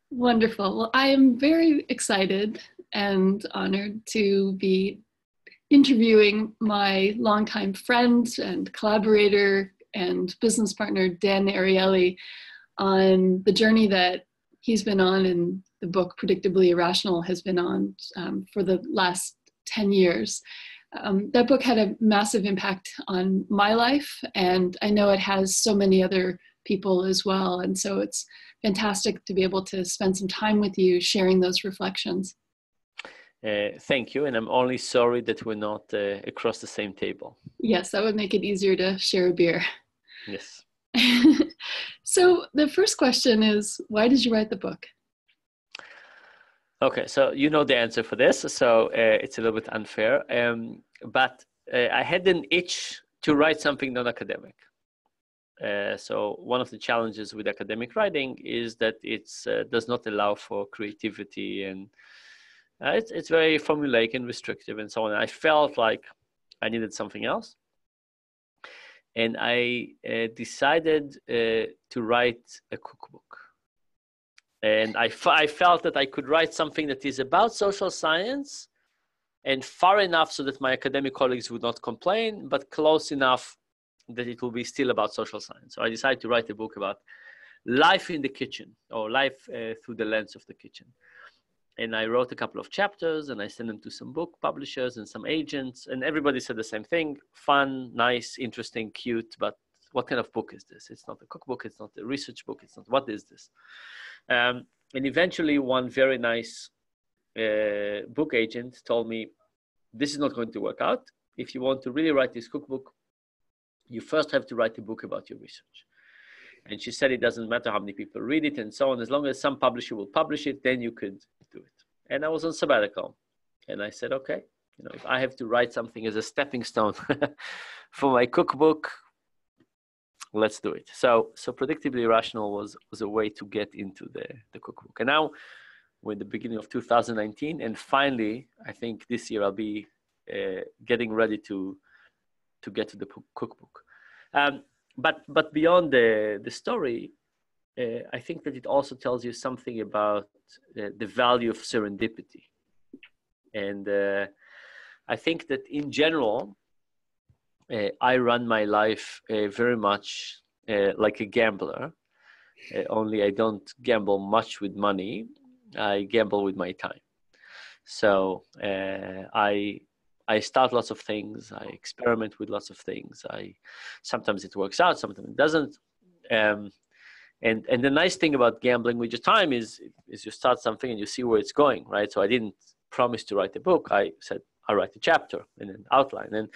Wonderful. Well, I am very excited and honored to be interviewing my longtime friend and collaborator and business partner, Dan Ariely, on the journey that he's been on and the book Predictably Irrational has been on for the last 10 years. That book had a massive impact on my life, and I know it has so many other people as well. And so it's fantastic to be able to spend some time with you sharing those reflections. Thank you. And I'm only sorry that we're not across the same table. Yes, that would make it easier to share a beer. Yes. So the first question is, why did you write the book? Okay, so you know the answer for this, so it's a little bit unfair. But I had an itch to write something non-academic. So one of the challenges with academic writing is that it does not allow for creativity, and it's very formulaic and restrictive and so on. I felt like I needed something else. And I decided to write a cookbook. And I felt that I could write something that is about social science and far enough so that my academic colleagues would not complain, but close enough that it will be still about social science. So I decided to write a book about life in the kitchen, or life through the lens of the kitchen. And I wrote a couple of chapters and I sent them to some book publishers and some agents, and everybody said the same thing: fun, nice, interesting, cute, but what kind of book is this? It's not a cookbook, it's not a research book, it's not, what is this? And eventually one very nice book agent told me, this is not going to work out. If you want to really write this cookbook, you first have to write a book about your research. And she said, it doesn't matter how many people read it and so on, as long as some publisher will publish it, then you could do it. And I was on sabbatical. And I said, okay, if I have to write something as a stepping stone for my cookbook, let's do it. So Predictably Irrational was a way to get into the cookbook. And now we're in the beginning of 2019. And finally, I think this year I'll be getting ready to get to the cookbook. But beyond the story, I think that it also tells you something about the value of serendipity. And I think that in general, I run my life very much like a gambler, only I don't gamble much with money. I gamble with my time. So I start lots of things. I experiment with lots of things. Sometimes it works out, sometimes it doesn't. And the nice thing about gambling with your time is you start something and you see where it's going, right? So I didn't promise to write a book. I said I'll write a chapter and an outline and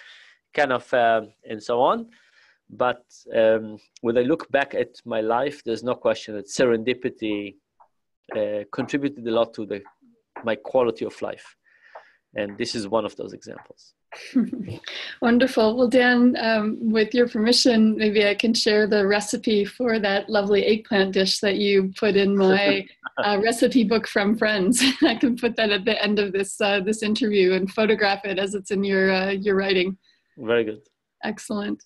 kind of and so on. But when I look back at my life, there's no question that serendipity contributed a lot to my quality of life. And this is one of those examples. Wonderful. Well, Dan, with your permission, maybe I can share the recipe for that lovely eggplant dish that you put in my recipe book from friends. I can put that at the end of this interview and photograph it as it's in your writing. Very good. Excellent.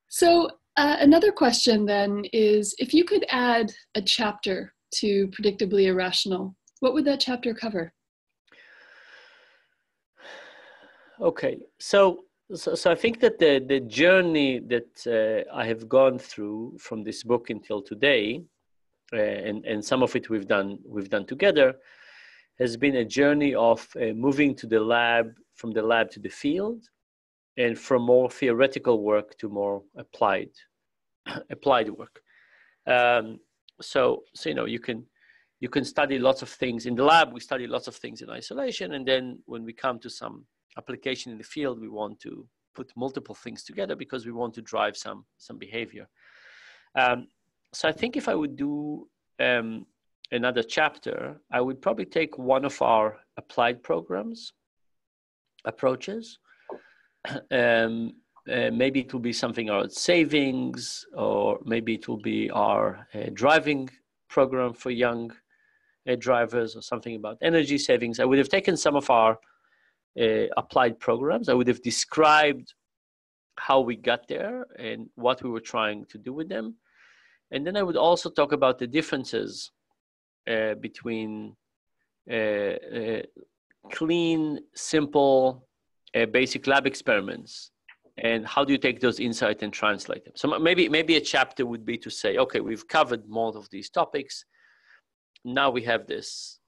So another question then is, if you could add a chapter to Predictably Irrational, what would that chapter cover? Okay, so I think that the journey that I have gone through from this book until today, and some of it we've done together, has been a journey of moving to the lab, from the lab to the field, and from more theoretical work to more applied work. So you can study lots of things in the lab. We study lots of things in isolation, and then when we come to some application in the field, we want to put multiple things together because we want to drive some behavior. So I think if I would do another chapter, I would probably take one of our applied programs approaches. Maybe it will be something around savings, or maybe it will be our driving program for young drivers, or something about energy savings. I would have taken some of our applied programs. I would have described how we got there and what we were trying to do with them. And then I would also talk about the differences between clean, simple, basic lab experiments, and how do you take those insights and translate them? So maybe a chapter would be to say, okay, we've covered more of these topics. Now we have this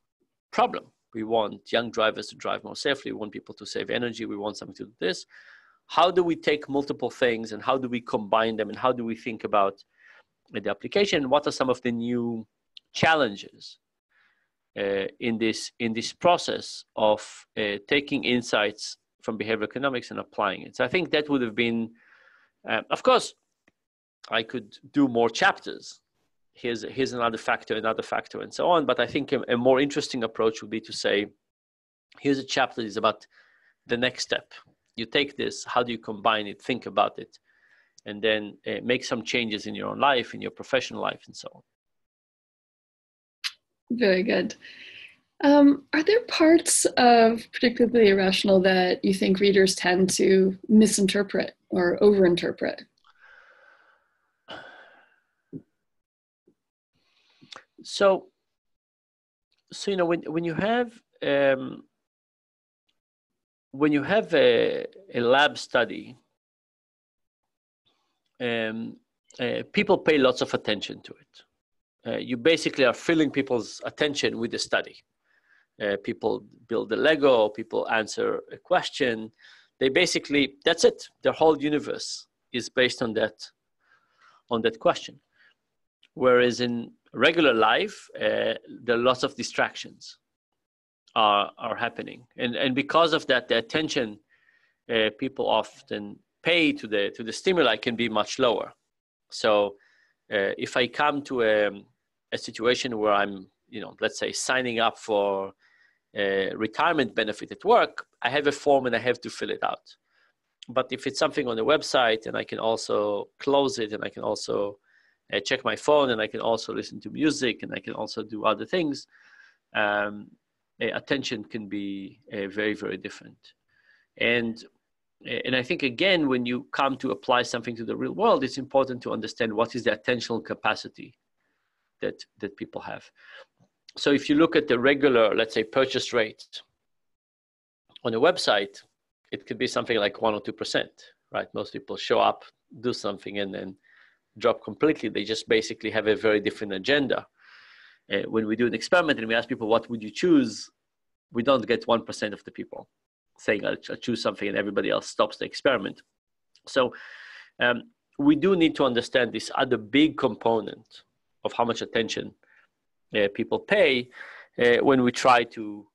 problem. We want young drivers to drive more safely. We want people to save energy. We want something to do this. How do we take multiple things and how do we combine them and how do we think about the application? What are some of the new challenges in this process of taking insights from behavioral economics and applying it? So I think that would have been, of course, I could do more chapters. Here's another factor, and so on. But I think a more interesting approach would be to say, here's a chapter that is about the next step. You take this, how do you combine it, think about it, and then make some changes in your own life, in your professional life, and so on. Very good. Are there parts of Predictably Irrational that you think readers tend to misinterpret or overinterpret? So you know, when you have a lab study, people pay lots of attention to it. You basically are filling people's attention with the study. People build the Lego, people answer a question. They basically, that's it. Their whole universe is based on that question. Whereas in regular life, there are lots of distractions are happening. And because of that, the attention people often pay to the stimuli can be much lower. So if I come to a situation where I'm, you know, let's say signing up for a retirement benefit at work, I have a form and I have to fill it out. But if it's something on the website and I can also close it and I can also check my phone and I can also listen to music and I can also do other things, attention can be very, very different. And I think, again, when you come to apply something to the real world, it's important to understand what is the attentional capacity that people have. So if you look at the regular, let's say, purchase rate on a website, it could be something like 1 or 2%, right? Most people show up, do something, and then drop completely. They just basically have a very different agenda. When we do an experiment and we ask people, what would you choose? We don't get 1% of the people saying, I'll choose something, and everybody else stops the experiment. So we do need to understand this other big component of how much attention people pay when we try to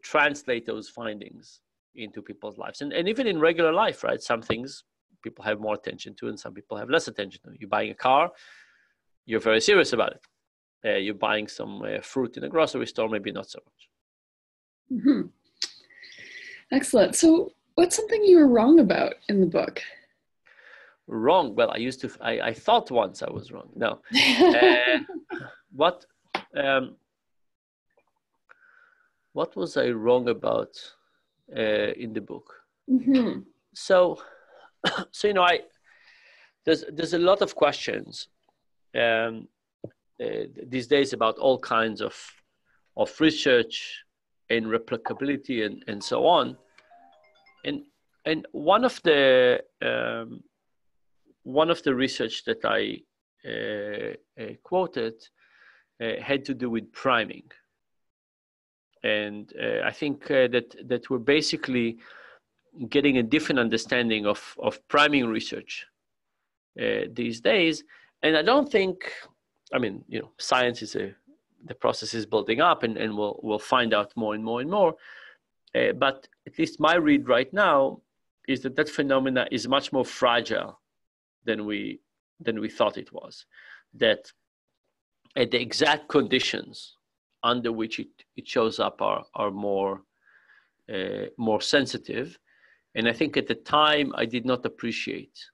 translate those findings into people's lives. And even in regular life, right? Some things people have more attention to and some people have less attention to. You're buying a car, you're very serious about it. You're buying some fruit in a grocery store, maybe not so much. Mm-hmm. Excellent. So what's something you were wrong about in the book? Wrong? Well, I thought once I was wrong. No. What was I wrong about in the book? Mm-hmm. So you know, there's a lot of questions these days about all kinds of research and replicability and so on. And one of the research that I quoted had to do with priming. And I think that we're basically getting a different understanding of priming research these days. And I don't think, I mean, you know, science is the process is building up and we'll find out more and more and more. But at least my read right now is that phenomena is much more fragile than we thought it was. That the exact conditions under which it shows up are more sensitive. And I think at the time I did not appreciate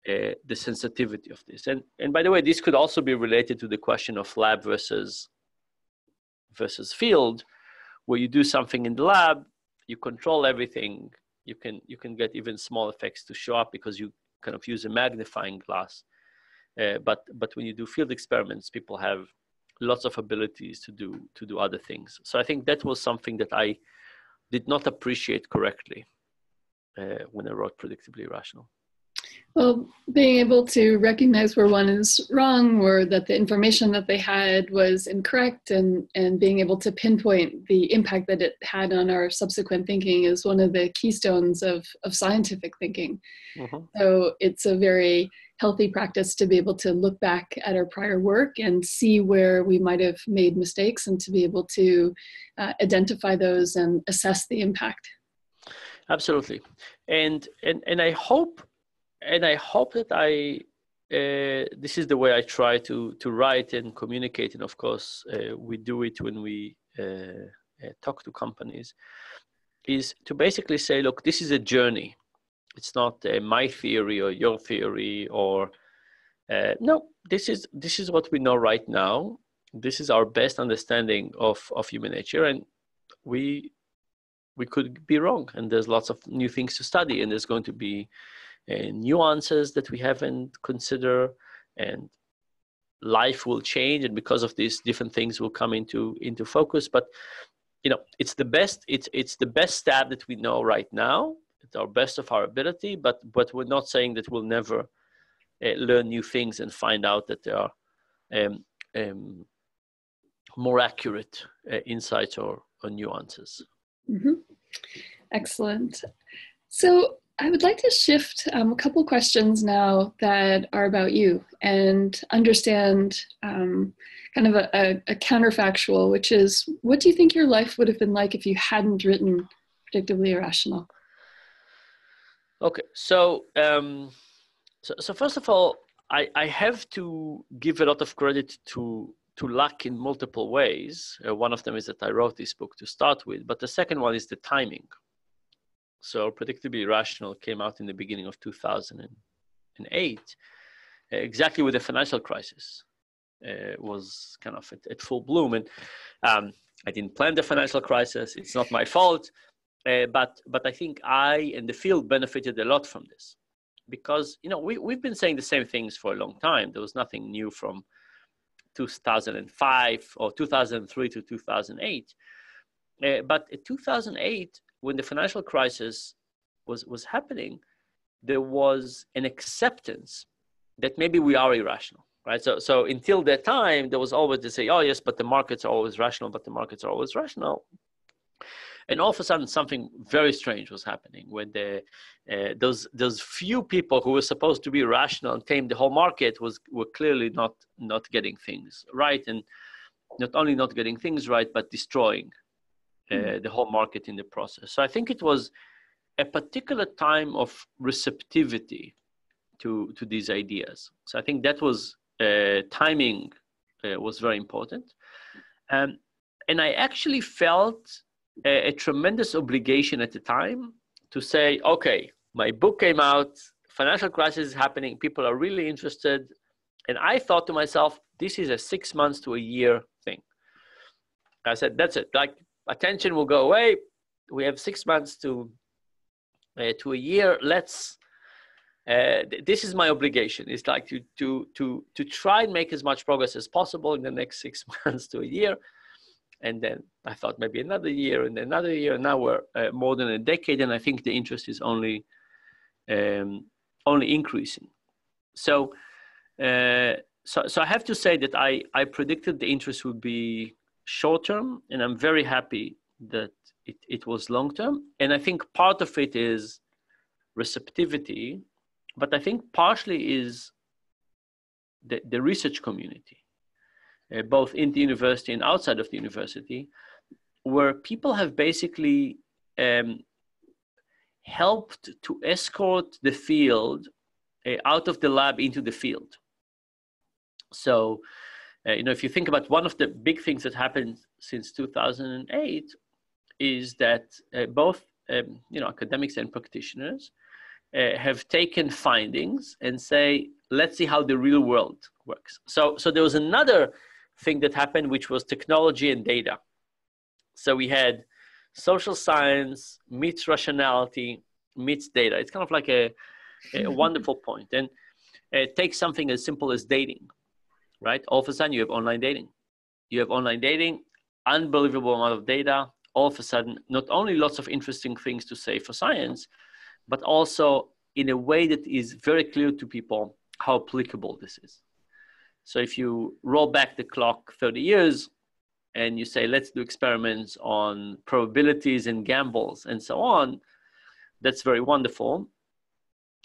the sensitivity of this. And by the way, this could also be related to the question of lab versus field, where you do something in the lab, you control everything, you can get even small effects to show up because you kind of use a magnifying glass. But when you do field experiments, people have lots of abilities to do other things. So I think that was something that I did not appreciate correctly when I wrote Predictably Irrational. Well, being able to recognize where one is wrong or that the information that they had was incorrect and being able to pinpoint the impact that it had on our subsequent thinking is one of the keystones of scientific thinking. Mm-hmm. So it's a very healthy practice to be able to look back at our prior work and see where we might have made mistakes and to be able to identify those and assess the impact. Absolutely. And I hope that this is the way I try to write and communicate. And of course, we do it when we talk to companies, is to basically say, look, this is a journey. It's not my theory or your theory or no, this is what we know right now. This is our best understanding of human nature. And we could be wrong. And there's lots of new things to study. And there's going to be nuances that we haven't considered, and life will change, and because of these different things will come into focus. But it's the best stab that we know right now. It's our best of our ability, but we're not saying that we'll never learn new things and find out that there are more accurate insights or nuances. Mm-hmm. Excellent. So I would like to shift a couple questions now that are about you and understand kind of a counterfactual, which is, what do you think your life would have been like if you hadn't written Predictably Irrational? Okay, so first of all, I have to give a lot of credit to luck in multiple ways. One of them is that I wrote this book to start with, but the second one is the timing. So Predictably Irrational came out in the beginning of 2008, exactly with the financial crisis. Was kind of at full bloom. And I didn't plan the financial crisis. It's not my fault. But I think I and the field benefited a lot from this. Because, we've been saying the same things for a long time. There was nothing new from 2005 or 2003 to 2008. But in 2008, when the financial crisis was happening, there was an acceptance that maybe we are irrational, right? So until that time, there was always to say, oh yes, but the markets are always rational, but the markets are always rational. And all of a sudden, something very strange was happening when those few people who were supposed to be rational and tame the whole market were clearly not getting things right, and not only not getting things right, but destroying the whole market in the process. So I think it was a particular time of receptivity to these ideas. So I think that was timing was very important, and I actually felt a tremendous obligation at the time to say, okay, my book came out, financial crisis is happening, people are really interested. And I thought to myself, this is a 6 months to a year thing. I said, that's it. Like, attention will go away. We have 6 months to a year. Let's, this is my obligation. It's like to try and make as much progress as possible in the next 6 months to a year. And then I thought maybe another year and another year. And now we're more than a decade. And I think the interest is only increasing. So I have to say that I predicted the interest would be short-term, and I'm very happy that it was long-term. And I think part of it is receptivity, but I think partially is the research community. Both in the university and outside of the university, where people have basically helped to escort the field out of the lab into the field. So, if you think about one of the big things that happened since 2008 is that both, academics and practitioners have taken findings and say, let's see how the real world works. So there was another thing that happened, which was technology and data. So we had social science meets rationality meets data. It's kind of like a wonderful point. And take something as simple as dating, right? All of a sudden you have online dating. you have online dating, unbelievable amount of data, all of a sudden, not only lots of interesting things to say for science, but also in a way that is very clear to people how applicable this is. So if you roll back the clock 30 years and you say, let's do experiments on probabilities and gambles and so on, that's very wonderful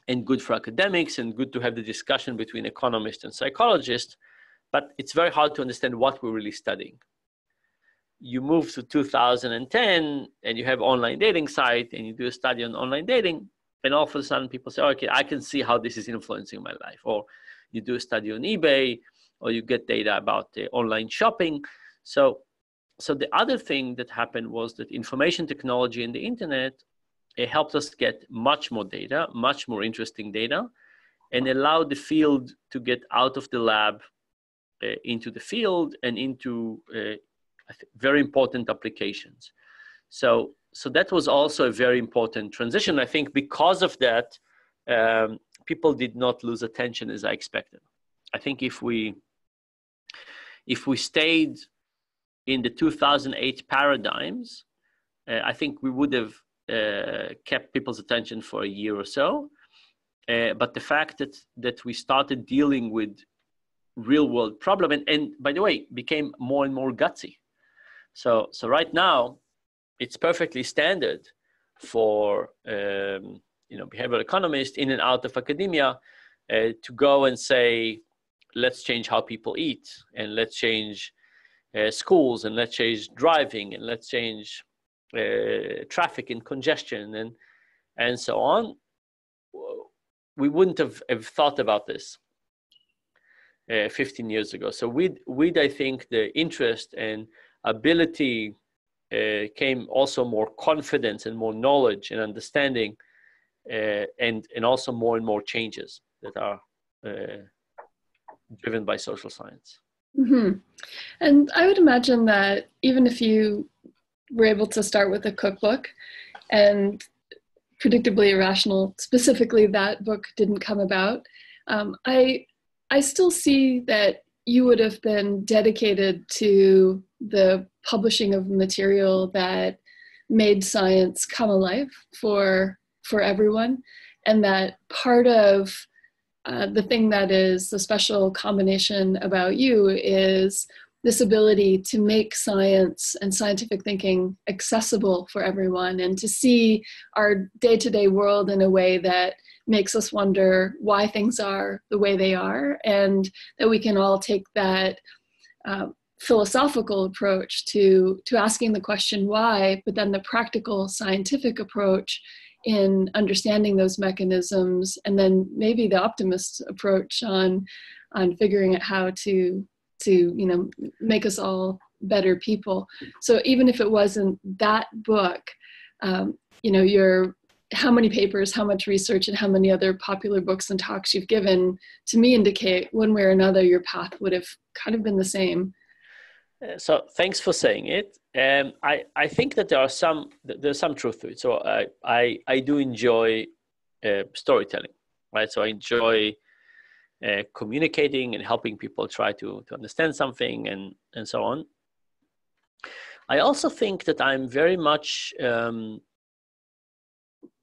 and good for academics and good to have the discussion between economists and psychologists, but it's very hard to understand what we're really studying. You move to 2010 and you have online dating site and you do a study on online dating, and all of a sudden people say, okay, I can see how this is influencing my life. Or you do a study on eBay, or you get data about online shopping. So the other thing that happened was that information technology and the internet, it helped us get much more data, much more interesting data, and allowed the field to get out of the lab into the field and into very important applications. So that was also a very important transition. I think because of that, people did not lose attention as I expected. I think if we stayed in the 2008 paradigms, I think we would have kept people's attention for a year or so. But the fact that we started dealing with real world problem, and by the way, became more and more gutsy. So right now, it's perfectly standard for behavioral economists in and out of academia to go and say, let's change how people eat, and let's change schools, and let's change driving, and let's change traffic and congestion, and so on. We wouldn't have thought about this 15 years ago. So with I think the interest and ability came also more confidence and more knowledge and understanding, and also more and more changes that are driven by social science. Mm-hmm. And I would imagine that even if you were able to start with a cookbook and Predictably Irrational, specifically that book didn't come about, I still see that you would have been dedicated to the publishing of material that made science come alive for everyone, and that part of the thing that is the special combination about you is this ability to make science and scientific thinking accessible for everyone, and to see our day-to-day world in a way that makes us wonder why things are the way they are, and that we can all take that philosophical approach to asking the question why, but then the practical scientific approach in understanding those mechanisms, and then maybe the optimist approach on figuring out how to make us all better people. So even if it wasn't that book, your how many papers, how much research, and how many other popular books and talks you've given, to me indicate one way or another your path would have kind of been the same. So thanks for saying it. I think that there's some truth to it. So I do enjoy storytelling, right? So I enjoy communicating and helping people try to understand something and so on. I also think that I'm very much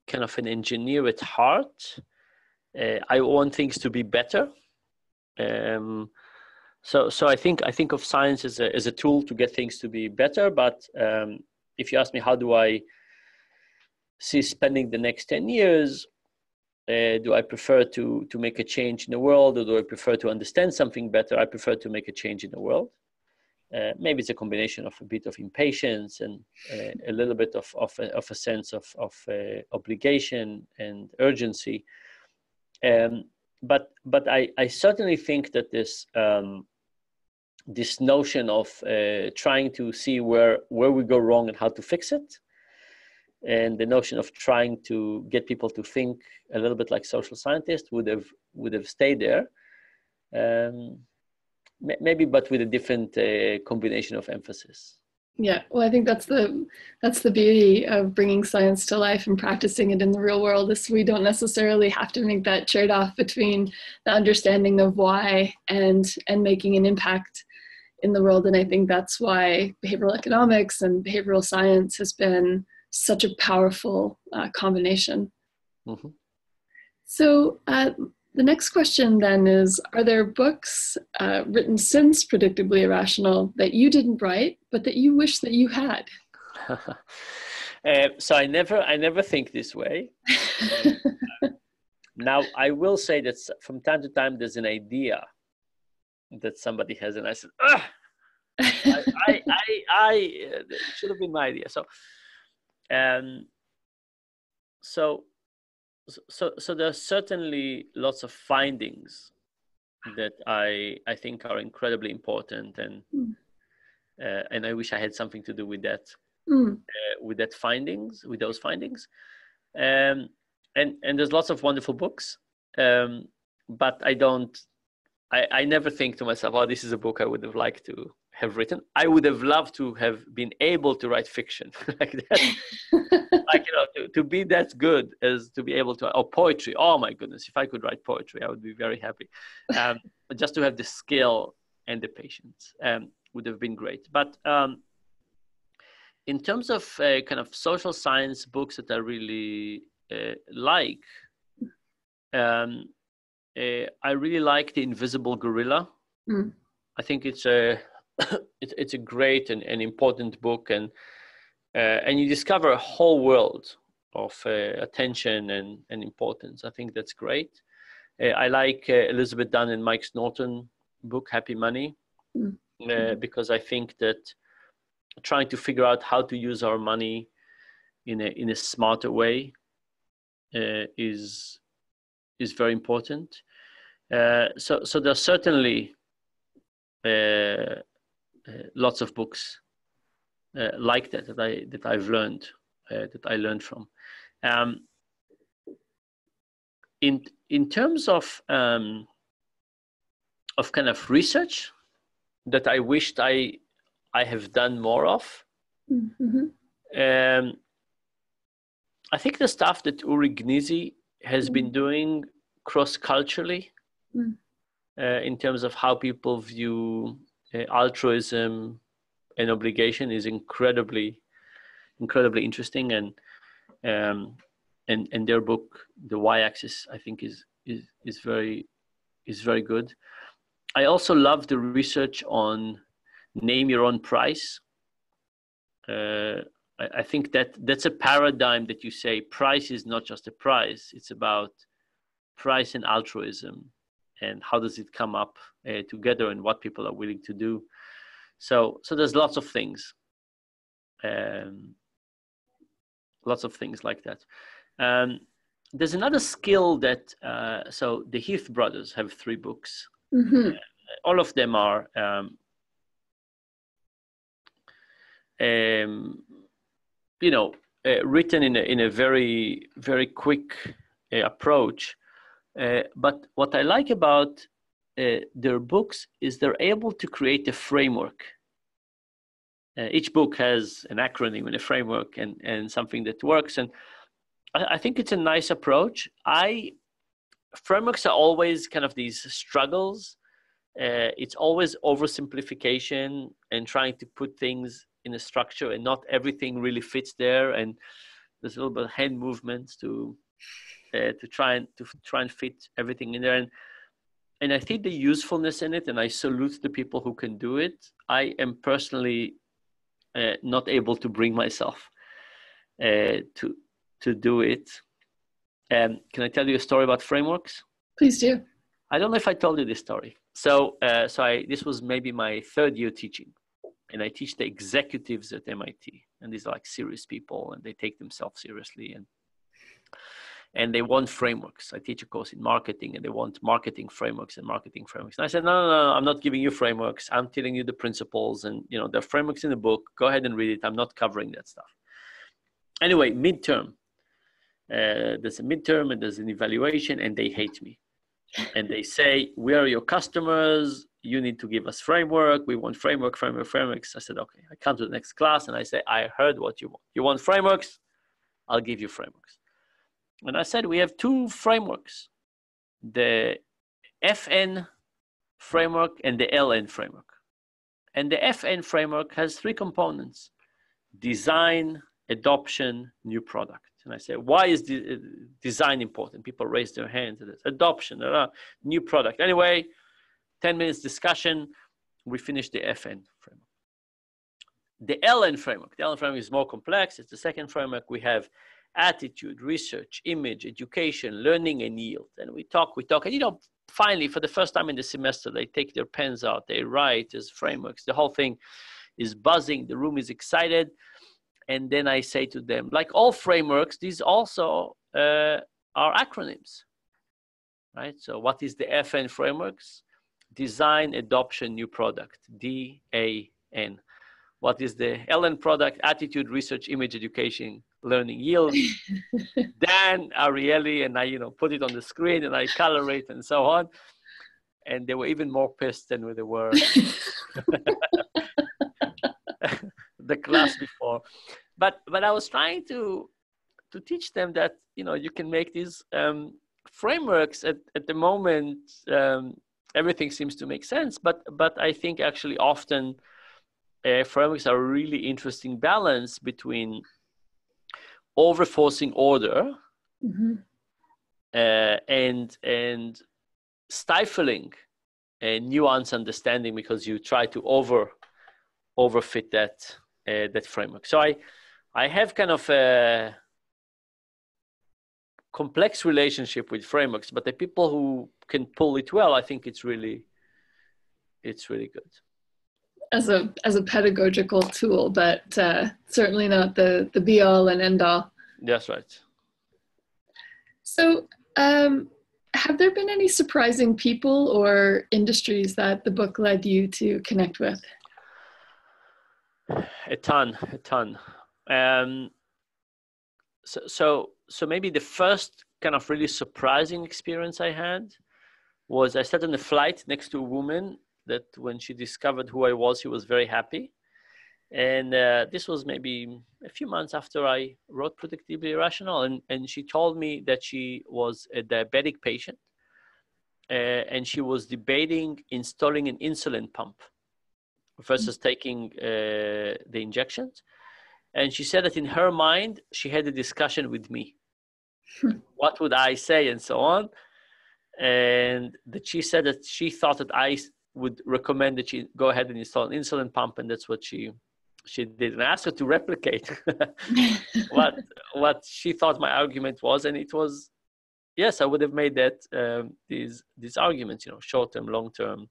kind of an engineer at heart. I want things to be better. So I think of science as a tool to get things to be better. But if you ask me, how do I see spending the next 10 years? Do I prefer to make a change in the world, or do I prefer to understand something better? I prefer to make a change in the world. Maybe it's a combination of a bit of impatience and a little bit of a sense of obligation and urgency. But I certainly think that this notion of trying to see where we go wrong and how to fix it, and the notion of trying to get people to think a little bit like social scientists would have stayed there. Maybe, but with a different combination of emphasis. Yeah, well, I think that's the beauty of bringing science to life and practicing it in the real world, is we don't necessarily have to make that trade-off between the understanding of why and making an impact in the world. And I think that's why behavioral economics and behavioral science has been such a powerful combination. Mm-hmm. So the next question then is, are there books written since Predictably Irrational that you didn't write, but that you wish that you had? So I never think this way. Now, I will say that from time to time, there's an idea that somebody has, and I said, it should have been my idea. So there are certainly lots of findings that I think are incredibly important, and I wish I had something to do with that, with those findings. And there's lots of wonderful books, but I never think to myself, oh, this is a book I would have liked to have written. I would have loved to have been able to write fiction like that. Like, to be that good as to be able to, or poetry. Oh my goodness, if I could write poetry, I would be very happy. But just to have the skill and the patience would have been great. But in terms of kind of social science books that I really like, I really like The Invisible Gorilla. I think it's a it's a great and important book, and you discover a whole world of attention and importance. I think that's great. I like Elizabeth Dunn and Mike Norton book, Happy Money, because I think that trying to figure out how to use our money in a smarter way is very important. So there's certainly lots of books like that I've learned that I learned from. In terms of kind of research that I wished I have done more of. I think the stuff that Uri Gnizi has been doing cross-culturally in terms of how people view altruism and obligation is incredibly interesting, and their book, The Y-Axis, I think is very good. I also love the research on name your own price. I think that's a paradigm that you say price is not just a price, it's about price and altruism, and how does it come up together, and what people are willing to do. So there's lots of things like that. There's another skill that, so the Heath brothers have 3 books. All of them are written in a very, very quick approach. But what I like about their books is they're able to create a framework. Each book has an acronym and a framework and something that works. And I think it's a nice approach. Frameworks are always kind of these struggles. It's always oversimplification and trying to put things in a structure, and not everything really fits there. And there's a little bit of hand movements to try and fit everything in there. And I think the usefulness in it, and I salute the people who can do it. I am personally not able to bring myself to do it. Can I tell you a story about frameworks? Please do. I don't know if I told you this story. So this was maybe my 3rd year teaching, and I teach the executives at MIT, and these are like serious people, and they take themselves seriously, and they want frameworks. I teach a course in marketing, and they want marketing frameworks. And I said, no, I'm not giving you frameworks. I'm telling you the principles, and there are frameworks in the book. Go ahead and read it. I'm not covering that stuff. Anyway, midterm. There's a midterm and there's an evaluation, and they hate me. And they say, we are your customers. You need to give us framework. We want frameworks. I said, okay. I come to the next class and I say, I heard what you want. You want frameworks? I'll give you frameworks. And I said, we have 2 frameworks, the FN framework and the LN framework. And the FN framework has 3 components: design, adoption, new product. And I say, why is design important? People raise their hands. Adoption, new product. Anyway, 10 minutes discussion, we finish the FN framework. The LN framework. The LN framework is more complex. It's the second framework. We have attitude, research, image, education, learning, and yield. And we talk. And finally, for the first time in the semester, they take their pens out, they write as frameworks. The whole thing is buzzing. The room is excited. And then I say to them, like all frameworks, these also are acronyms, right? So what is the FN frameworks? Design, adoption, new product, DAN. What is the LN product? Attitude, research, image, education, learning, yield. Dan, Ariely, and I, put it on the screen and I color it and so on. And they were even more pissed than they were the class before. But I was trying to teach them that, you can make these frameworks at the moment. Everything seems to make sense, but I think actually often frameworks are a really interesting balance between overforcing order and stifling a nuanced understanding because you try to overfit that framework. So I have kind of a complex relationship with frameworks, but the people who can pull it well, I think it's really good. As a pedagogical tool, but certainly not the be all and end all. That's right. So have there been any surprising people or industries that the book led you to connect with? A ton. So maybe the first kind of really surprising experience I had was I sat on a flight next to a woman that when she discovered who I was, she was very happy. And this was maybe a few months after I wrote Predictably Irrational. And she told me that she was a diabetic patient and she was debating installing an insulin pump versus taking the injections. And she said that in her mind, she had a discussion with me. What would I say and so on. And that she said that she thought that I would recommend that she go ahead and install an insulin pump. And that's what she did. And I asked her to replicate what she thought my argument was. And it was, yes, I would have made that, these arguments, short-term, long-term,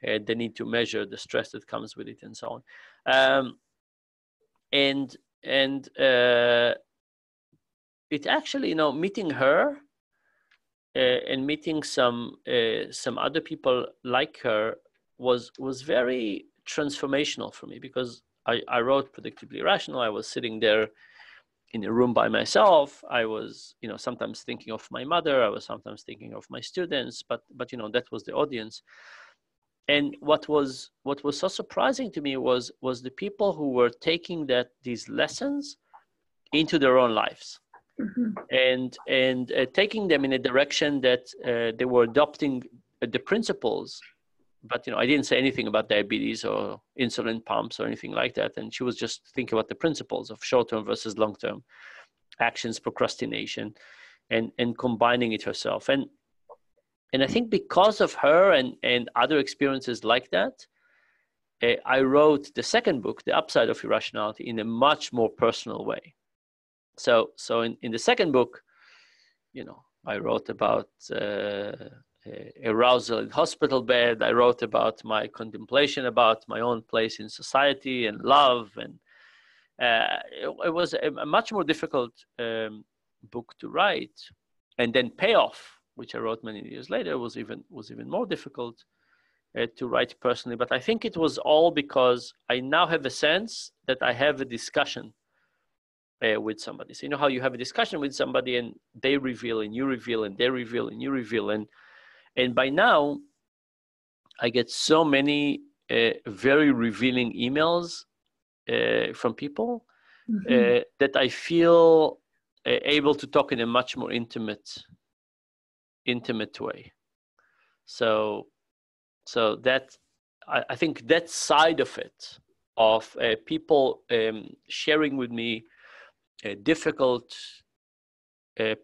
the need to measure the stress that comes with it and so on. And it actually, meeting her and meeting some other people like her was very transformational for me because I wrote Predictably Irrational. I was sitting there in a room by myself. I was, sometimes thinking of my mother. I was sometimes thinking of my students, but that was the audience. And what was so surprising to me was the people who were taking these lessons into their own lives, and taking them in a direction that they were adopting the principles. But I didn't say anything about diabetes or insulin pumps or anything like that. And she was just thinking about the principles of short-term versus long-term actions, procrastination, and combining it herself. And I think because of her and other experiences like that, I wrote the second book, The Upside of Irrationality, in a much more personal way. So in the second book, I wrote about arousal in hospital bed. I wrote about my contemplation about my own place in society and love. And it was a much more difficult book to write. And then Payoff, which I wrote many years later, was even more difficult to write personally. But I think it was all because I now have a sense that I have a discussion with somebody. So how you have a discussion with somebody and they reveal and you reveal and they reveal and you reveal. And by now, I get so many very revealing emails from people that I feel able to talk in a much more intimate way. So that I think that side of it, of people sharing with me difficult,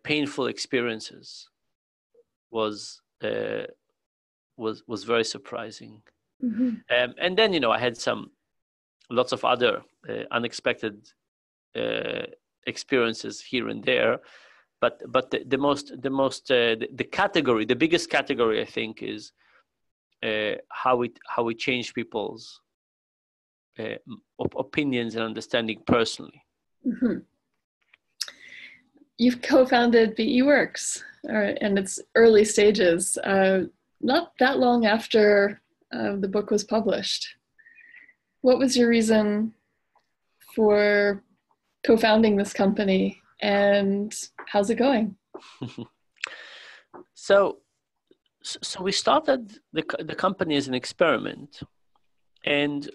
painful experiences, was very surprising. Mm-hmm. And then, you know, I had lots of other unexpected experiences here and there, but the category, the biggest category, I think, is how we change people's opinions and understanding personally. Mm-hmm. You've co-founded BEworks, and its early stages, not that long after the book was published. What was your reason for co-founding this company, and how's it going? So we started the company as an experiment, and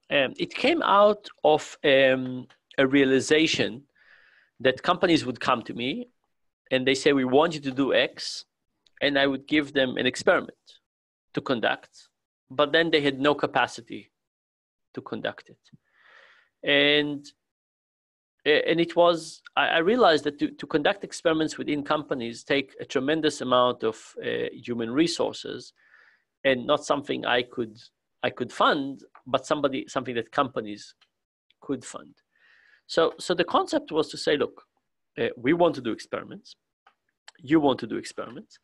it came out of a realization that companies would come to me and they say, we want you to do X, and I would give them an experiment to conduct, but then they had no capacity to conduct it. And it was, I realized that to conduct experiments within companies take a tremendous amount of human resources, and not something I could fund, but something that companies could fund. So the concept was to say, look, we want to do experiments. You want to do experiments.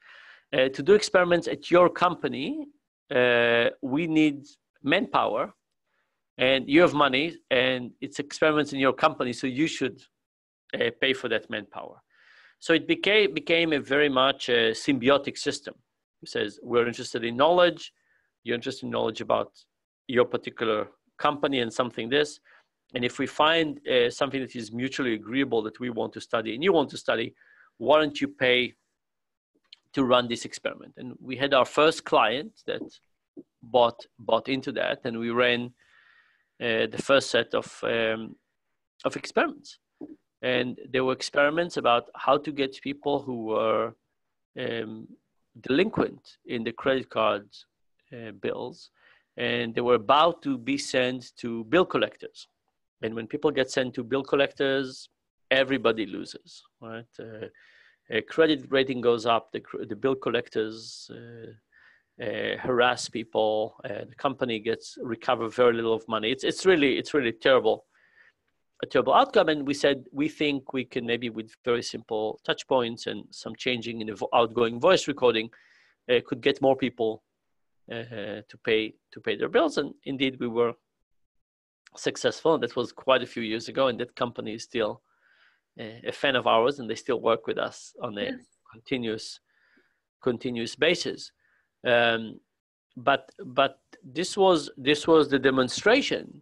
To do experiments at your company, we need manpower, and you have money, and it's experiments in your company, so you should pay for that manpower. So it became a very much a symbiotic system. It says, we're interested in knowledge, you're interested in knowledge about your particular company and something this. And if we find something that is mutually agreeable that we want to study and you want to study, why don't you pay to run this experiment? And we had our first client that bought into that, and we ran the first set of experiments. And there were experiments about how to get people who were delinquent in the credit card bills, and they were about to be sent to bill collectors. And when people get sent to bill collectors, everybody loses, right? Credit rating goes up, the bill collectors harass people, the company recover very little of money. It's really a terrible outcome. And we said, we think we can, maybe with very simple touch points and some changing in the outgoing voice recording, could get more people to pay their bills. And indeed we were successful. That was quite a few years ago, and that company is still a fan of ours, and they still work with us on a continuous basis. But this was the demonstration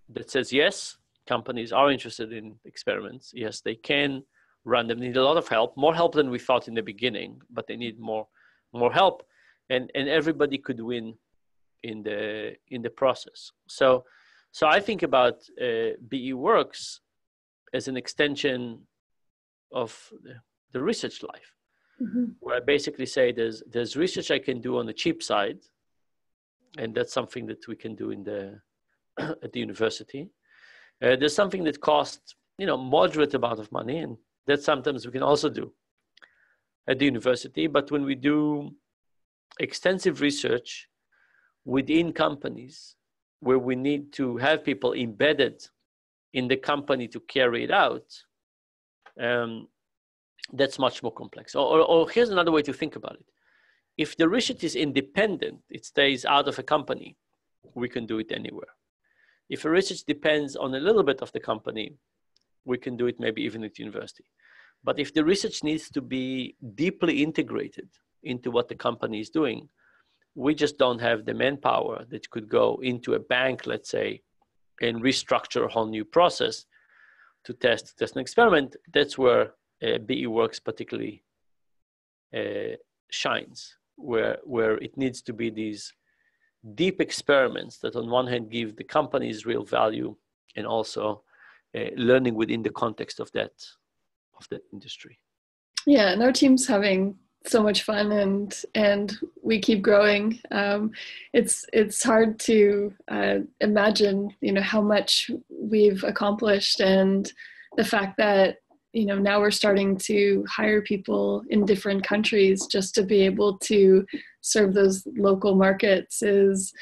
that says, yes, companies are interested in experiments. Yes, they can run them. They need a lot of help, more help than we thought in the beginning, but they need more help, and everybody could win in the process. So I think about BEworks as an extension of the research life, mm-hmm. where I basically say there's research I can do on the cheap side, and that's something that we can do at the university. There's something that costs moderate amount of money, and that sometimes we can also do at the university. But when we do extensive research within companies, where we need to have people embedded in the company to carry it out, that's much more complex. Or here's another way to think about it. If the research is independent, it stays out of a company, we can do it anywhere. If a research depends on a little bit of the company, we can do it maybe even at university. But if the research needs to be deeply integrated into what the company is doing, we just don't have the manpower that could go into a bank, let's say, and restructure a whole new process to test an experiment. That's where BEworks particularly shines, where it needs to be these deep experiments that on one hand give the companies real value, and also learning within the context of that industry. Yeah, and our team's having so much fun, and we keep growing. It's hard to imagine, how much we've accomplished, and the fact that now we're starting to hire people in different countries just to be able to serve those local markets is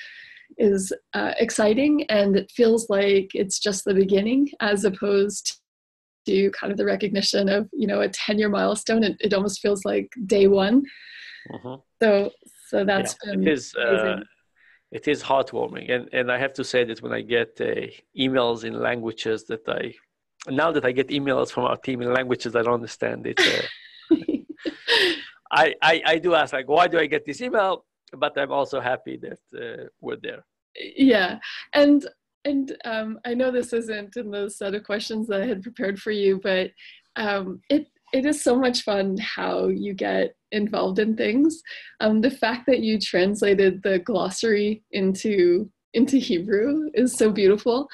exciting, and it feels like it's just the beginning, as opposed to kind of the recognition of a 10-year milestone. It almost feels like day one. So that's been amazing. It is heartwarming, and I have to say that when I get emails in languages now that I get emails from our team in languages I don't understand, I do ask, like, why do I get this email? But I'm also happy that we're there. Yeah, and I know this isn't in the set of questions that I had prepared for you, but it is so much fun how you get involved in things. The fact that you translated the glossary into Hebrew is so beautiful.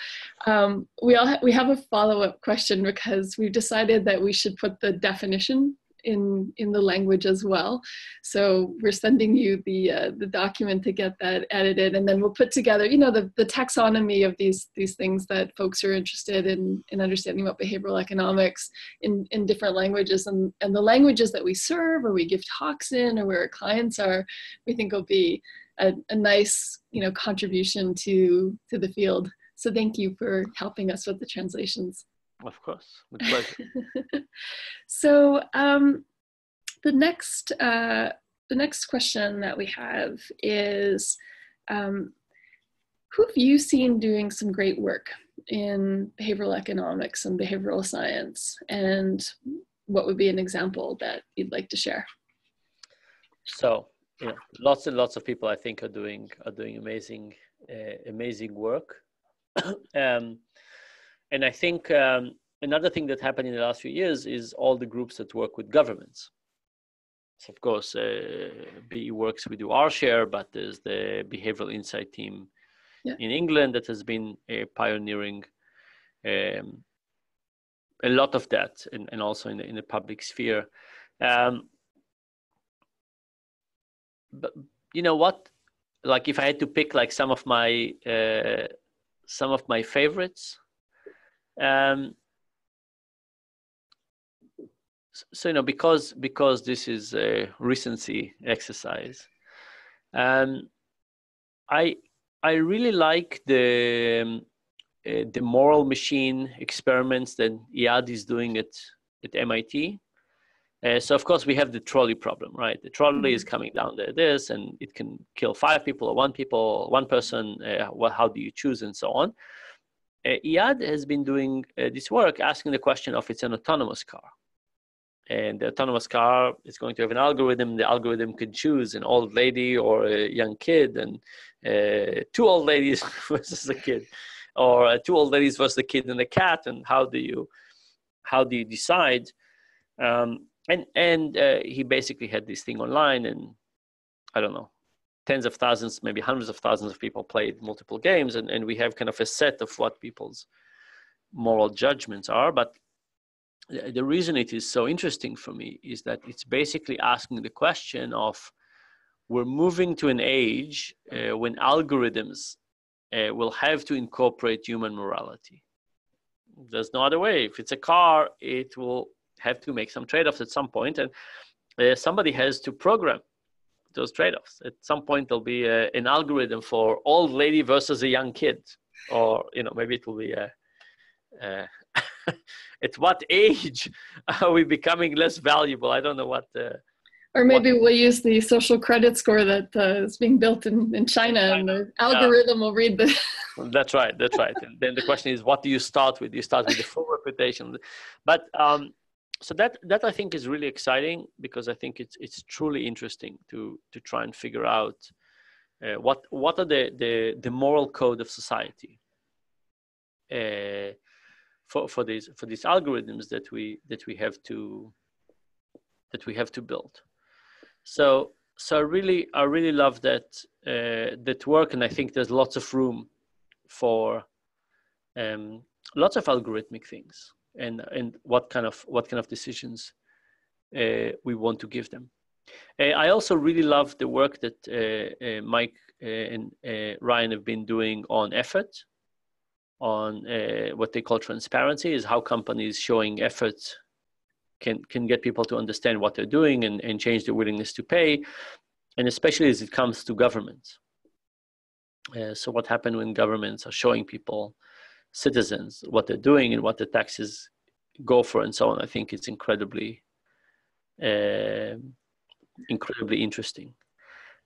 We have a follow-up question, because we've decided that we should put the definition in the language as well. So we're sending you the document to get that edited, and then we'll put together, the taxonomy of these things that folks are interested in understanding about behavioral economics in different languages, and the languages that we serve, or we give talks in, or where our clients are, we think will be a nice, contribution to the field. So thank you for helping us with the translations. Of course, with pleasure. So the next question that we have is, who have you seen doing some great work in behavioral economics and behavioral science, and what would be an example that you'd like to share? So, lots and lots of people I think are doing amazing work. And I think another thing that happened in the last few years is all the groups that work with governments. So of course, BEworks, we do our share, but there's the Behavioral Insight team in England that has been pioneering a lot of that, and also in the public sphere. But you know what? Like, if I had to pick like some of my favorites. So because this is a recency exercise, I really like the moral machine experiments that Iyad is doing at MIT. So of course we have the trolley problem, right? The trolley is coming down this, and it can kill 5 people or 1 person. How do you choose, and so on. Iyad has been doing this work, asking the question of, it's an autonomous car. And the autonomous car is going to have an algorithm. The algorithm can choose an old lady or a young kid, and 2 old ladies versus a kid, or 2 old ladies versus a kid and a cat. And how do you decide? And he basically had this thing online, and I don't know, tens of thousands, maybe hundreds of thousands of people played multiple games, and we have kind of a set of what people's moral judgments are. But the reason it is so interesting for me is that it's basically asking the question of, we're moving to an age when algorithms will have to incorporate human morality. There's no other way. If it's a car, it will have to make some trade-offs at some point, and somebody has to program those trade-offs. At some point, there'll be an algorithm for old lady versus a young kid, or maybe it will be at what age are we becoming less valuable? I don't know what. Or maybe we'll use the social credit score that is being built in China, and the algorithm will read the. That's right. And then the question is, what do you start with? You start with the full reputation, but. So that I think is really exciting, because I think it's truly interesting to try and figure out what are the moral code of society for these algorithms that we have to build. So I really love that work, and I think there's lots of room for lots of algorithmic things. And what kind of decisions we want to give them. I also really love the work that Mike and Ryan have been doing on effort, on what they call transparency, is how companies showing effort can get people to understand what they're doing and change their willingness to pay, and especially as it comes to governments. So what happens when governments are showing people, citizens, what they're doing and what the taxes go for and so on? I think it's incredibly interesting.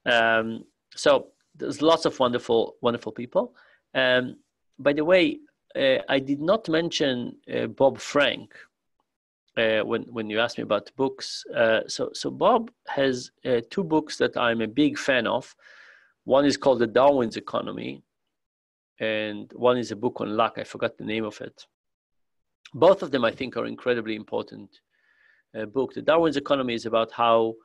So there's lots of wonderful people. By the way, I did not mention Bob Frank when you asked me about the books. So Bob has two books that I'm a big fan of. One is called The Darwin's Economy, and one is a book on luck. I forgot the name of it. Both of them, I think, are incredibly important book. The Darwin's Economy is about how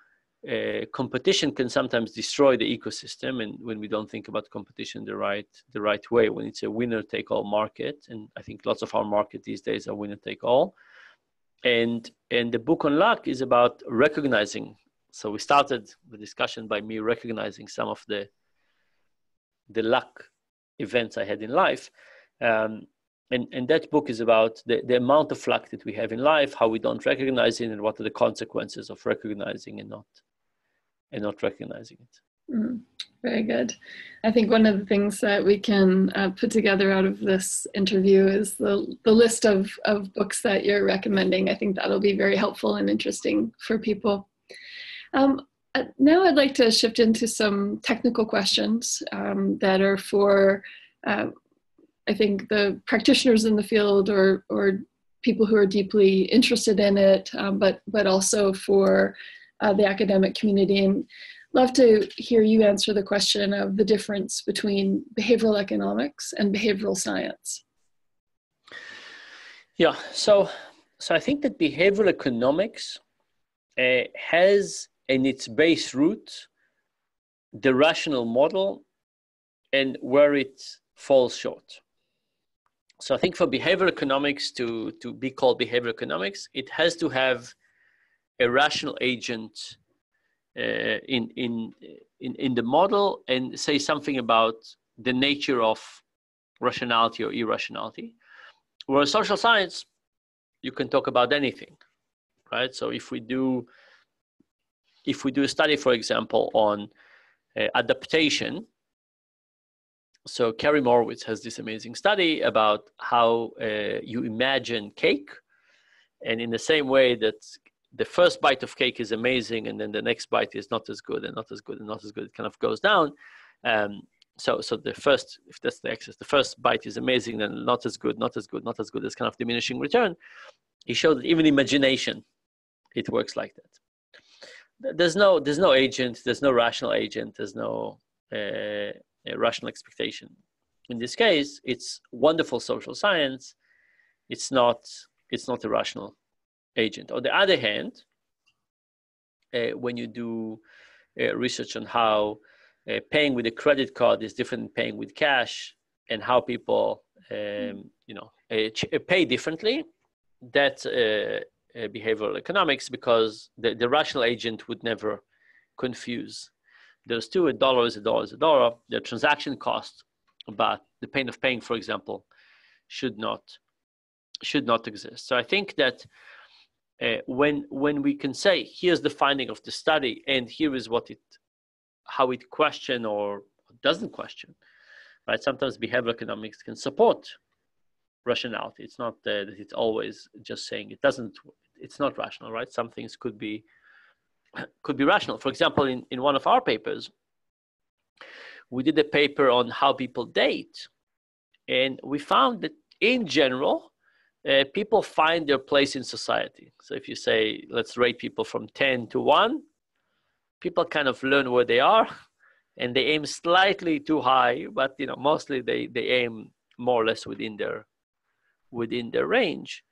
competition can sometimes destroy the ecosystem, and when we don't think about competition the right way, when it's a winner-take-all market, and I think lots of our market these days are winner-take-all. And the book on luck is about recognizing. So we started the discussion by me recognizing some of the luck events I had in life. And that book is about the amount of luck that we have in life, how we don't recognize it, and what are the consequences of recognizing and not recognizing it. Mm, very good. I think one of the things that we can put together out of this interview is the list of books that you're recommending. I think that'll be very helpful and interesting for people. Now I'd like to shift into some technical questions that are for, I think, the practitioners in the field or people who are deeply interested in it, but also for the academic community. And love to hear you answer the question of the difference between behavioral economics and behavioral science. Yeah, so I think that behavioral economics has in its base root the rational model and where it falls short. So I think for behavioral economics to be called behavioral economics, it has to have a rational agent in the model and say something about the nature of rationality or irrationality. Whereas social science, you can talk about anything, right? So if we do a study, for example, on adaptation, so Carey Morowitz has this amazing study about how you imagine cake, and in the same way that the first bite of cake is amazing, and then the next bite is not as good and not as good and not as good, it kind of goes down. So the first, if that's the axis, the first bite is amazing, then not as good, not as good, not as good, it's kind of diminishing return. He showed that even imagination, it works like that. There's no agent, there's no rational agent, there's no rational expectation. In this case, it's wonderful social science. It's not a rational agent. On the other hand, when you do research on how paying with a credit card is different than paying with cash, and how people pay differently, that's behavioral economics, because the rational agent would never confuse those two. $1 is $1. The transaction cost, but the pain of paying, for example, should not exist. So I think that when we can say, here's the finding of the study, and here is how it question or doesn't question, right? Sometimes behavioral economics can support rationality. It's not that it's always just saying it's not rational, right? Some things could be rational. For example, in one of our papers, we did a paper on how people date, and we found that in general, people find their place in society. So if you say, let's rate people from 10 to 1, people kind of learn where they are, and they aim slightly too high, but mostly they aim more or less within their range.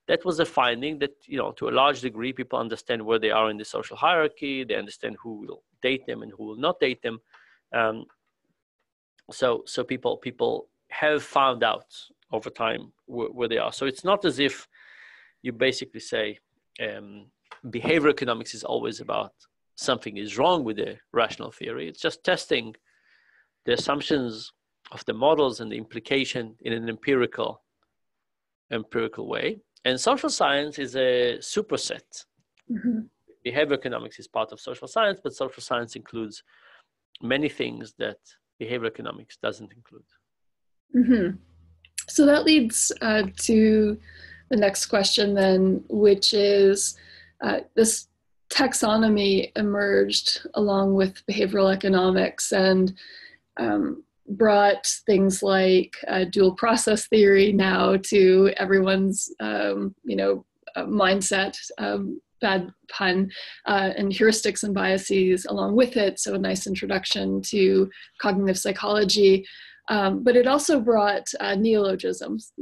That was a finding that, to a large degree, people understand where they are in the social hierarchy. They understand who will date them and who will not date them. So people have found out over time where they are. So it's not as if you basically say behavioral economics is always about something is wrong with the rational theory. It's just testing the assumptions of the models and the implication in an empirical way. And social science is a superset. Mm-hmm. Behavior economics is part of social science, but social science includes many things that behavior economics doesn't include. Mm-hmm. So that leads to the next question then, which is this taxonomy emerged along with behavioral economics and brought things like dual process theory now to everyone's mindset, bad pun, and heuristics and biases along with it. So a nice introduction to cognitive psychology. But it also brought neologisms,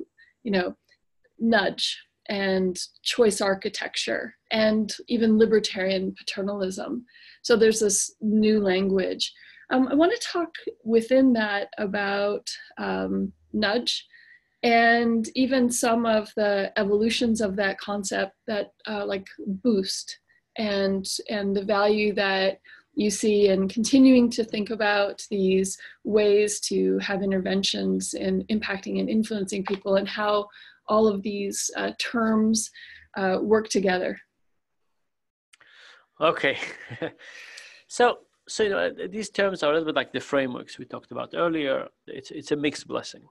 nudge and choice architecture and even libertarian paternalism. So there's this new language. I want to talk within that about nudge and even some of the evolutions of that concept that like boost and the value that you see in continuing to think about these ways to have interventions in impacting and influencing people and how all of these terms work together. Okay. So these terms are a little bit like the frameworks we talked about earlier. It's a mixed blessing.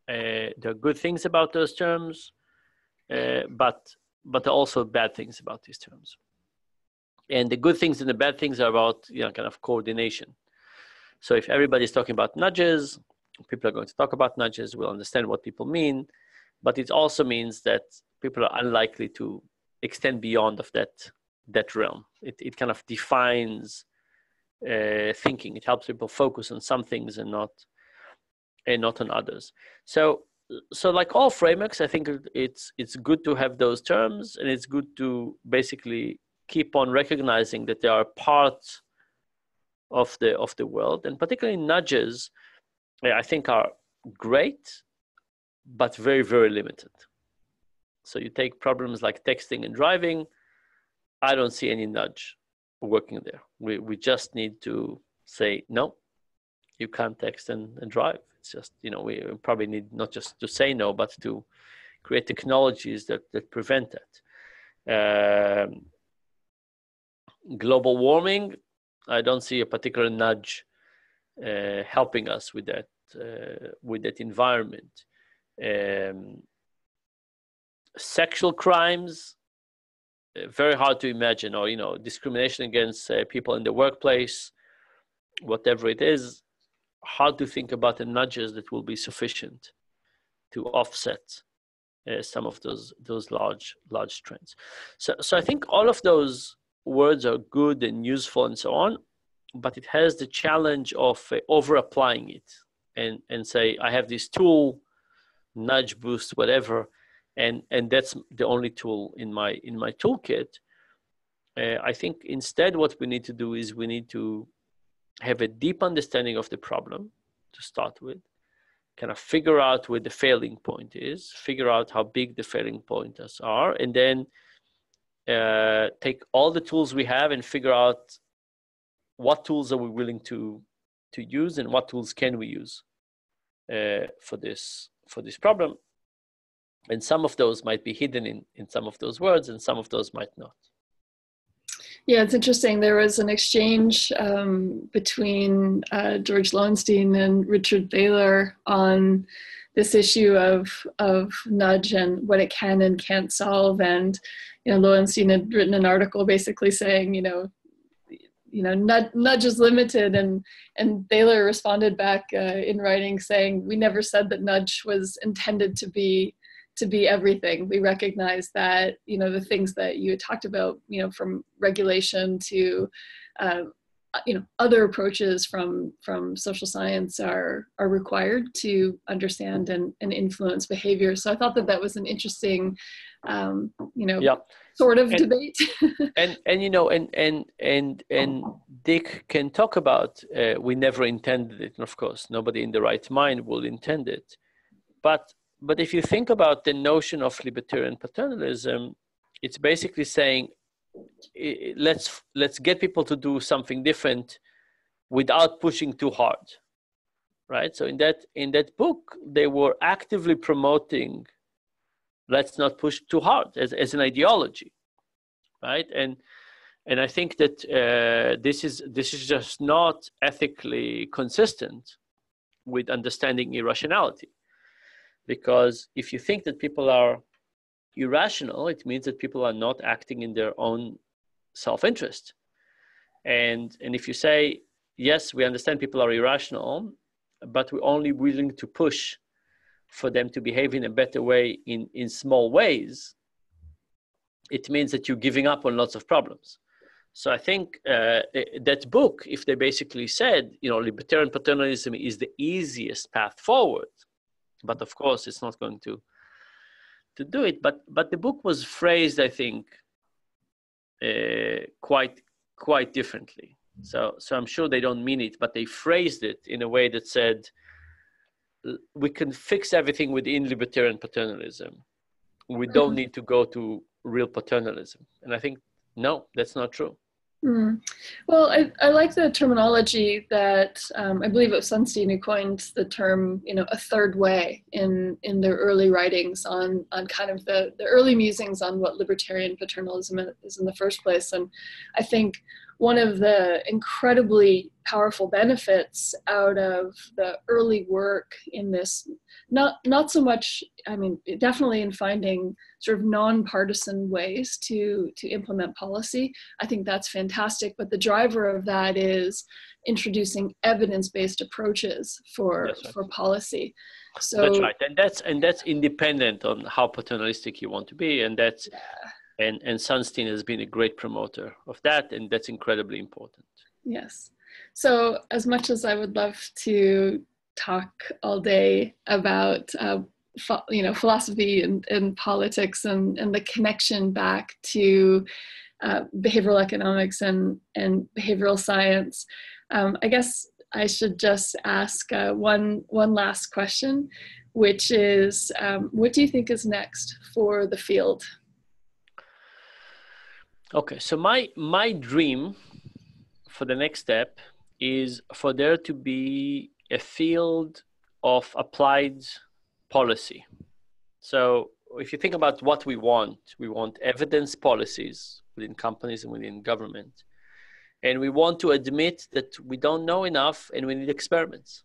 There are good things about those terms, but there are also bad things about these terms. And the good things and the bad things are about kind of coordination. So if everybody's talking about nudges, people are going to talk about nudges. We'll understand what people mean, but it also means that people are unlikely to extend beyond of that realm. It kind of defines thinking. It helps people focus on some things and not on others. So like all frameworks, I think it's good to have those terms, and it's good to basically keep on recognizing that they are part of the world, and particularly nudges, I think are great, but very, very limited. So you take problems like texting and driving, I don't see any nudge working there. We just need to say, no, you can't text and drive. It's just, we probably need not just to say no, but to create technologies that prevent that. Global warming, I don't see a particular nudge helping us with that environment. Sexual crimes, very hard to imagine, or discrimination against people in the workplace, whatever it is, hard to think about the nudges that will be sufficient to offset some of those large trends. So I think all of those words are good and useful and so on, but it has the challenge of over applying it and say, I have this tool, nudge, boost, whatever, and that's the only tool in my toolkit. I think instead what we need to do is we need to have a deep understanding of the problem to start with, kind of figure out where the failing point is, figure out how big the failing points are, and then take all the tools we have and figure out what tools are we willing to use and what tools can we use for this problem. And some of those might be hidden in some of those words, and some of those might not. Yeah, it's interesting. There was an exchange between George Lowenstein and Richard Thaler on this issue of nudge and what it can and can't solve. And Lowenstein had written an article basically saying, nudge is limited, and Thaler responded back in writing saying, we never said that nudge was intended to be everything. We recognize that, the things that you had talked about, from regulation to, other approaches from social science are required to understand and influence behavior. So I thought that was an interesting, sort of debate. and Dick can talk about, we never intended it. And of course, nobody in the right mind will intend it. But if you think about the notion of libertarian paternalism, it's basically saying let's get people to do something different without pushing too hard, right? So in that book, they were actively promoting let's not push too hard as an ideology, right? And I think that this is just not ethically consistent with understanding irrationality, because if you think that people are irrational, it means that people are not acting in their own self-interest. And if you say, yes, we understand people are irrational, but we're only willing to push for them to behave in a better way in small ways, it means that you're giving up on lots of problems. So I think that book, if they basically said, libertarian paternalism is the easiest path forward, but of course it's not going to do it. But the book was phrased, I think, quite differently. So I'm sure they don't mean it, but they phrased it in a way that said, we can fix everything within libertarian paternalism. We don't need to go to real paternalism. And I think, no, that's not true. Well, I like the terminology that I believe it was Sunstein who coined the term, a third way in their early writings on kind of the early musings on what libertarian paternalism is in the first place. And I think one of the incredibly powerful benefits out of the early work in this, not so much, definitely in finding sort of nonpartisan ways to implement policy. I think that's fantastic, but the driver of that is introducing evidence-based approaches for policy. So that's right, and that's independent on how paternalistic you want to be, and that's and Sunstein has been a great promoter of that, and that's incredibly important. Yes. So as much as I would love to talk all day about philosophy and politics and the connection back to behavioral economics and behavioral science, I guess I should just ask one last question, which is, what do you think is next for the field? Okay, so my dream for the next step is for there to be a field of applied policy. So if you think about what we want evidence policies within companies and within government. And we want to admit that we don't know enough and we need experiments,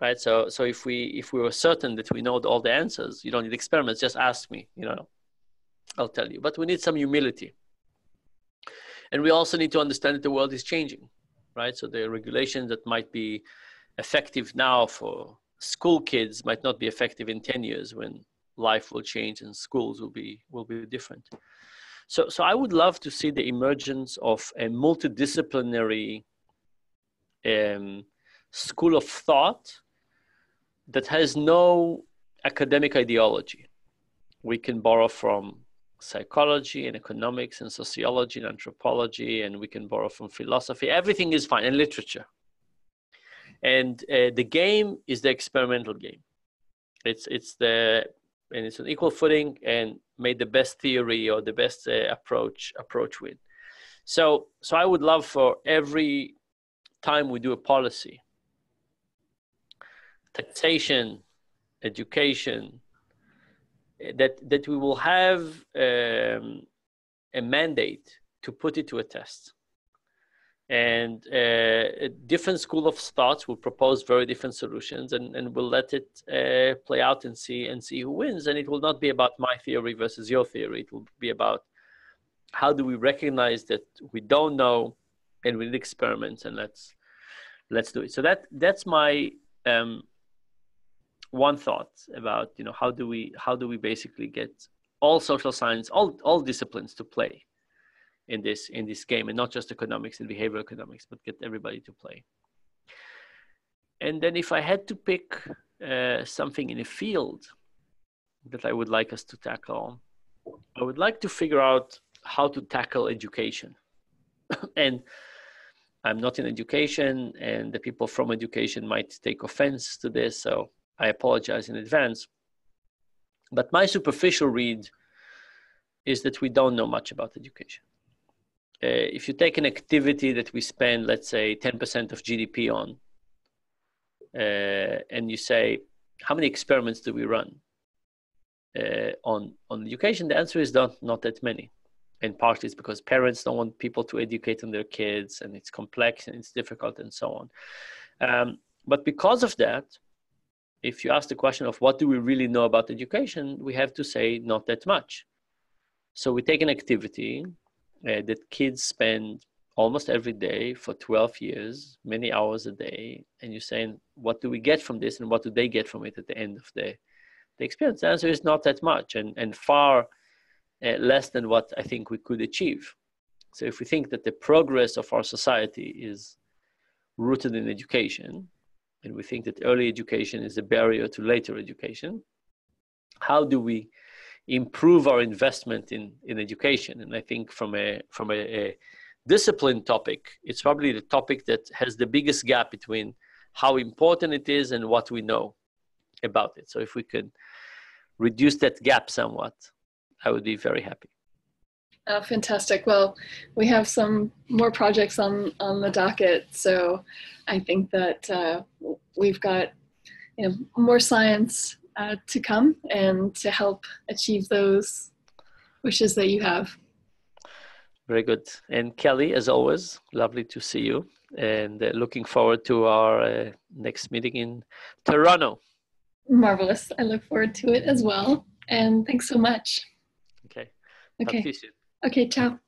right? So if we were certain that we know all the answers, you don't need experiments, just ask me, I'll tell you. But we need some humility. And we also need to understand that the world is changing, right? So the regulations that might be effective now for school kids might not be effective in 10 years when life will change and schools will be different. So I would love to see the emergence of a multidisciplinary school of thought that has no academic ideology. We can borrow from psychology and economics and sociology and anthropology, and we can borrow from philosophy. Everything is fine, and literature. And the game is the experimental game. It's an equal footing, and made the best theory or the best approach win. So I would love for every time we do a policy, taxation, education, that we will have a mandate to put it to a test. And a different school of thoughts will propose very different solutions, and we'll let it play out and see who wins. And it will not be about my theory versus your theory. It will be about how do we recognize that we don't know and we need experiments, and let's do it. So that's my one thought about how do we basically get all social science, all disciplines to play in this game, and not just economics and behavioral economics, but get everybody to play. And then if I had to pick something in a field that I would like us to tackle, I would like to figure out how to tackle education. And I'm not in education, and the people from education might take offense to this, so I apologize in advance. But my superficial read is that we don't know much about education. if you take an activity that we spend, let's say 10% of GDP on, and you say, how many experiments do we run on education? The answer is not that many. And partly it's because parents don't want people to educate on their kids, and it's complex and it's difficult and so on. But because of that, if you ask the question of what do we really know about education, we have to say not that much. So we take an activity that kids spend almost every day for 12 years, many hours a day, and you're saying, what do we get from this and what do they get from it at the end of the experience? The answer is not that much, and far less than what I think we could achieve. So if we think that the progress of our society is rooted in education, and we think that early education is a barrier to later education, how do we improve our investment in education? And I think from a discipline topic, it's probably the topic that has the biggest gap between how important it is and what we know about it. So if we could reduce that gap somewhat, I would be very happy. Fantastic. Well, we have some more projects on the docket, so I think that we've got more science to come and to help achieve those wishes that you have. Very good. And Kelly, as always, lovely to see you, and looking forward to our next meeting in Toronto. Marvelous. I look forward to it as well. And thanks so much. Okay. Okay. Talk to you soon. Okay, ciao.